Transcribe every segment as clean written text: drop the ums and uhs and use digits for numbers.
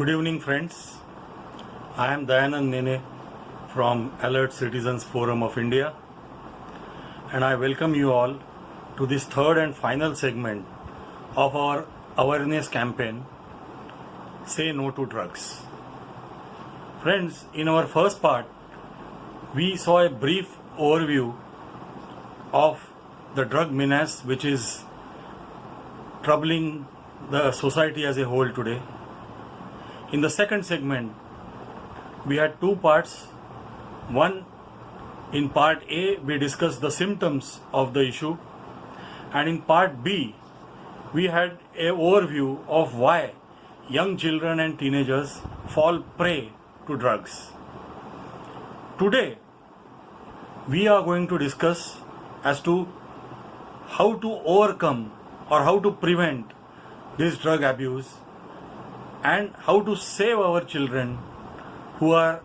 Good evening, friends. I am Dayanand Nene from Alert Citizens Forum of India, and I welcome you all to this third and final segment of our awareness campaign, Say No to Drugs. Friends, in our first part, we saw a brief overview of the drug menace which is troubling the society as a whole today. In the second segment, we had two parts. One, in part A, we discussed the symptoms of the issue, and in part B, we had an overview of why young children and teenagers fall prey to drugs. Today, we are going to discuss as to how to overcome or how to prevent this drug abuse and how to save our children who are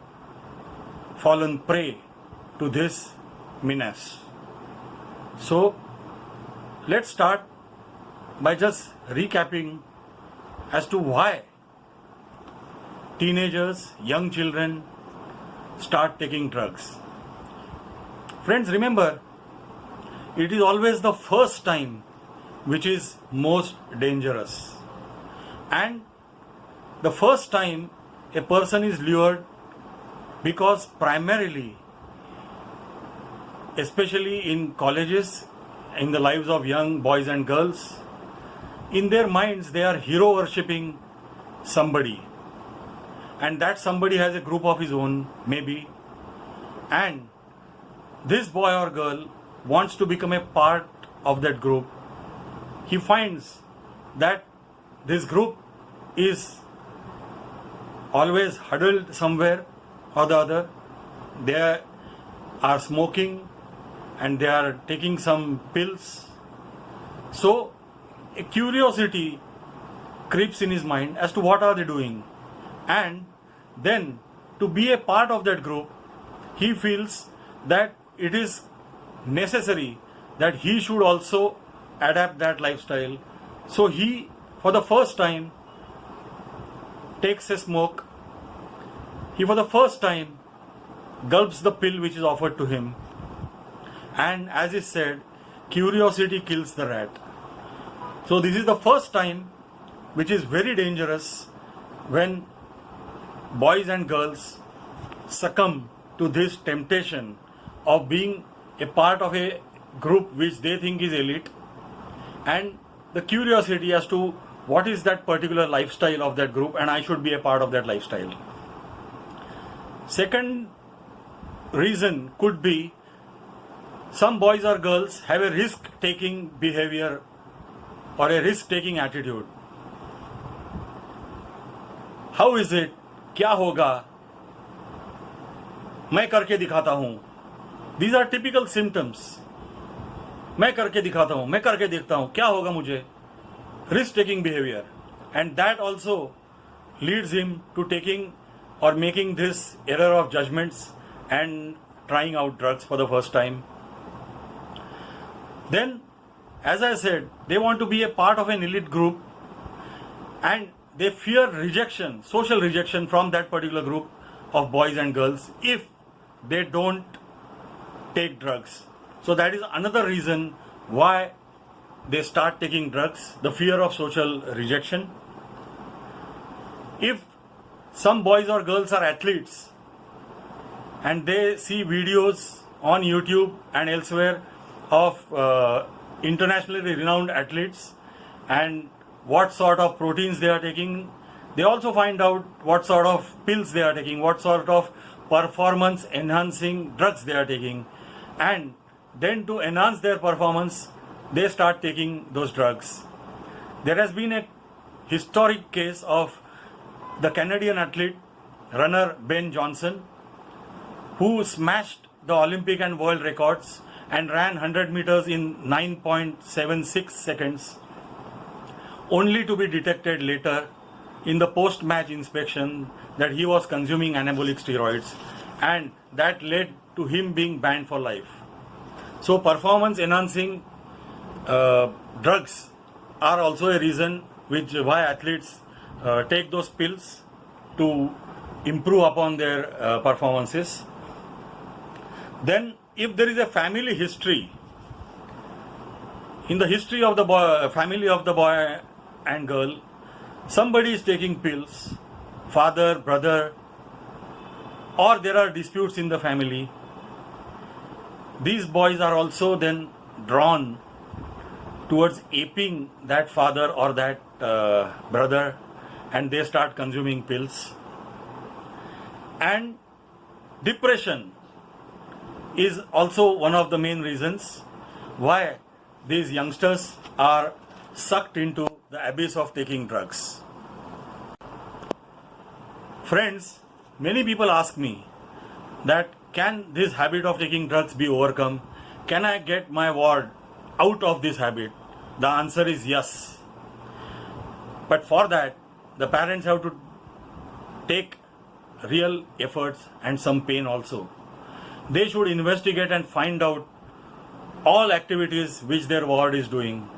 fallen prey to this menace. So, let's start by just recapping as to why teenagers, young children start taking drugs. Friends, remember, it is always the first time which is most dangerous. And the first time a person is lured because primarily, especially in colleges, in the lives of young boys and girls, in their minds they are hero worshipping somebody, and that somebody has a group of his own maybe, and this boy or girl wants to become a part of that group. He finds that this group is always huddled somewhere or the other. They are smoking and they are taking some pills. So a curiosity creeps in his mind as to what are they doing. And then to be a part of that group, he feels that it is necessary that he should also adapt that lifestyle. So he, for the first time, takes a smoke. He, for the first time, gulps the pill which is offered to him. And as is said, curiosity kills the rat. So this is the first time which is very dangerous when boys and girls succumb to this temptation of being a part of a group which they think is elite, and the curiosity as to what is that particular lifestyle of that group and I should be a part of that lifestyle. Second reason could be some boys or girls have a risk-taking behavior or a risk-taking attitude. How is it? क्या होगा? मैं करके दिखाता हूं. These are typical symptoms. मैं करके दिखाता हूं, मैं करके देखता हूं, क्या होगा मुझे? Risk-taking behavior, and that also leads him to taking or making this error of judgments and trying out drugs for the first time. Then, as I said, they want to be a part of an elite group and they fear rejection, social rejection from that particular group of boys and girls if they don't take drugs. So that is another reason why they start taking drugs, the fear of social rejection. If some boys or girls are athletes and they see videos on YouTube and elsewhere of internationally renowned athletes and what sort of proteins they are taking, they also find out what sort of pills they are taking, what sort of performance enhancing drugs they are taking, and then to enhance their performance they start taking those drugs. There has been a historic case of the Canadian athlete runner Ben Johnson, who smashed the Olympic and world records and ran 100 meters in 9.76 seconds, only to be detected later in the post-match inspection that he was consuming anabolic steroids, and that led to him being banned for life. So performance enhancing drugs are also a reason why athletes take those pills, to improve upon their performances. Then, if there is a family history, in the history of the family of the boy and girl, somebody is taking pills, father, brother, or there are disputes in the family, these boys are also then drawn towards aping that father or that brother, and they start consuming pills. And depression is also one of the main reasons why these youngsters are sucked into the abyss of taking drugs. Friends, many people ask me that can this habit of taking drugs be overcome? Can I get my ward out of this habit? The answer is yes. But for that, the parents have to take real efforts and some pain also. They should investigate and find out all activities which their ward is doing.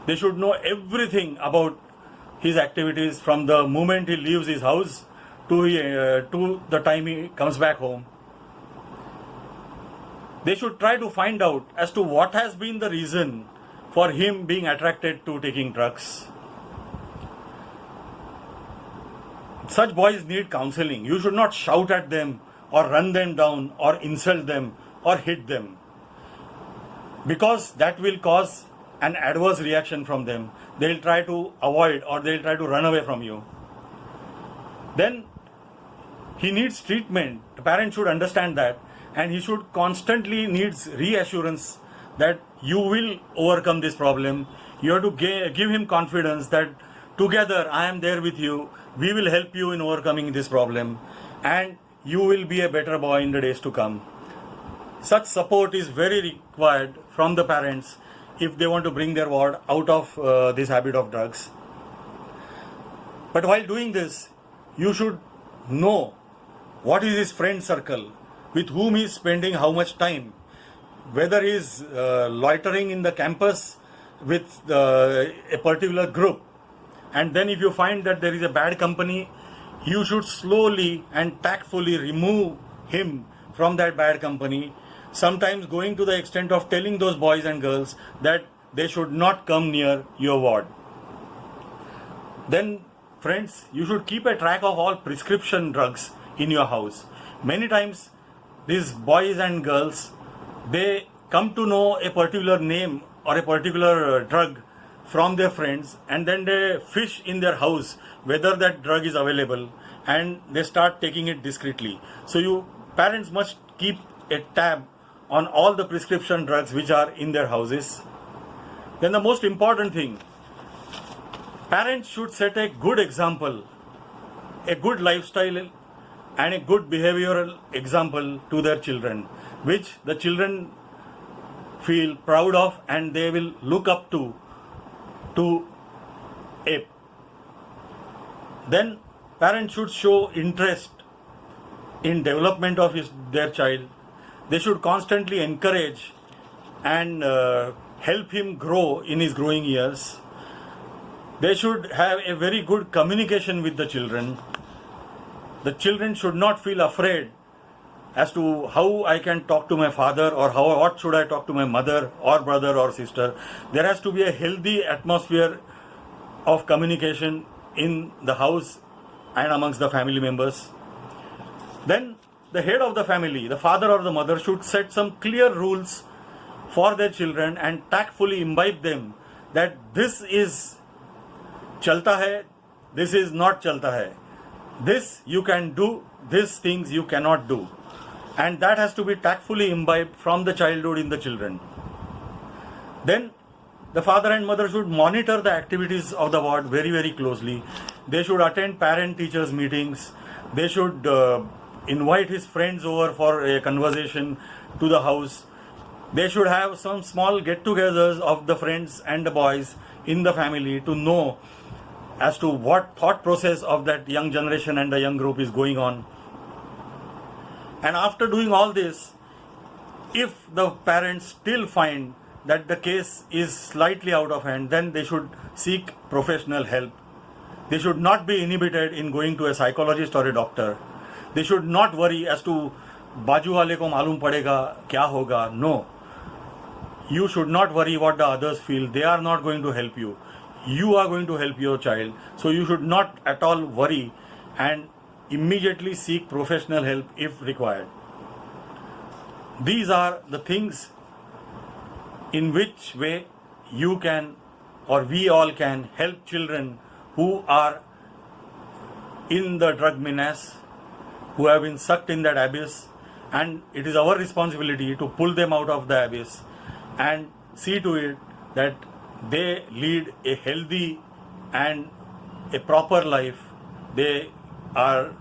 They should know everything about his activities from the moment he leaves his house to the time he comes back home. They should try to find out as to what has been the reason for him being attracted to taking drugs. Such boys need counseling. You should not shout at them or run them down or insult them or hit them, because that will cause an adverse reaction from them. They'll try to avoid or they'll try to run away from you. Then he needs treatment. The parent should understand that, and he should constantly needs reassurance that you will overcome this problem. You have to give him confidence that together I am there with you. We will help you in overcoming this problem, and you will be a better boy in the days to come. Such support is very required from the parents if they want to bring their ward out of this habit of drugs. But while doing this, you should know what is his friend circle, with whom he is spending how much time, whether he is loitering in the campus with a particular group. And then if you find that there is a bad company, you should slowly and tactfully remove him from that bad company, sometimes going to the extent of telling those boys and girls that they should not come near your ward. Then, friends, you should keep a track of all prescription drugs in your house. Many times, these boys and girls, they come to know a particular name or a particular drug from their friends, and then they fish in their house whether that drug is available, and they start taking it discreetly. So you parents must keep a tab on all the prescription drugs which are in their houses. Then the most important thing, parents should set a good example, a good lifestyle and a good behavioral example to their children, which the children feel proud of and they will look up to ape. Then parents should show interest in development of their child. They should constantly encourage and help him grow in his growing years. They should have a very good communication with the children. The children should not feel afraid as to how I can talk to my father or what should I talk to my mother or brother or sister. There has to be a healthy atmosphere of communication in the house and amongst the family members. Then the head of the family, the father or the mother, should set some clear rules for their children and tactfully imbibe them that this is chalta hai, this is not chalta hai. This you can do, these things you cannot do. And that has to be tactfully imbibed from the childhood in the children. Then the father and mother should monitor the activities of the ward very, very closely. They should attend parent-teachers meetings. They should invite his friends over for a conversation to the house. They should have some small get-togethers of the friends and the boys in the family to know as to what thought process of that young generation and the young group is going on. And after doing all this, if the parents still find that the case is slightly out of hand, then they should seek professional help. They should not be inhibited in going to a psychologist or a doctor. They should not worry as to बाजू वाले को मालूम पड़ेगा क्या होगा. No. You should not worry what the others feel. They are not going to help you. You are going to help your child. So you should not at all worry and immediately seek professional help if required. These are the things in which way you can or we all can help children who are in the drug menace, who have been sucked in that abyss, and it is our responsibility to pull them out of the abyss and see to it that they lead a healthy and a proper life. They are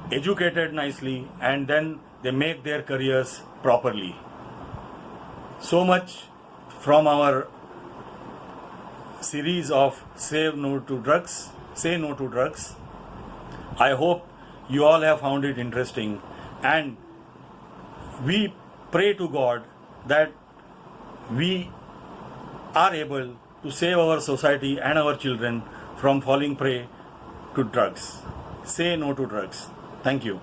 educated nicely and then they make their careers properly. So much from our series of Say No to Drugs. I hope you all have found it interesting, and we pray to God that we are able to save our society and our children from falling prey to drugs. Say no to drugs. Thank you.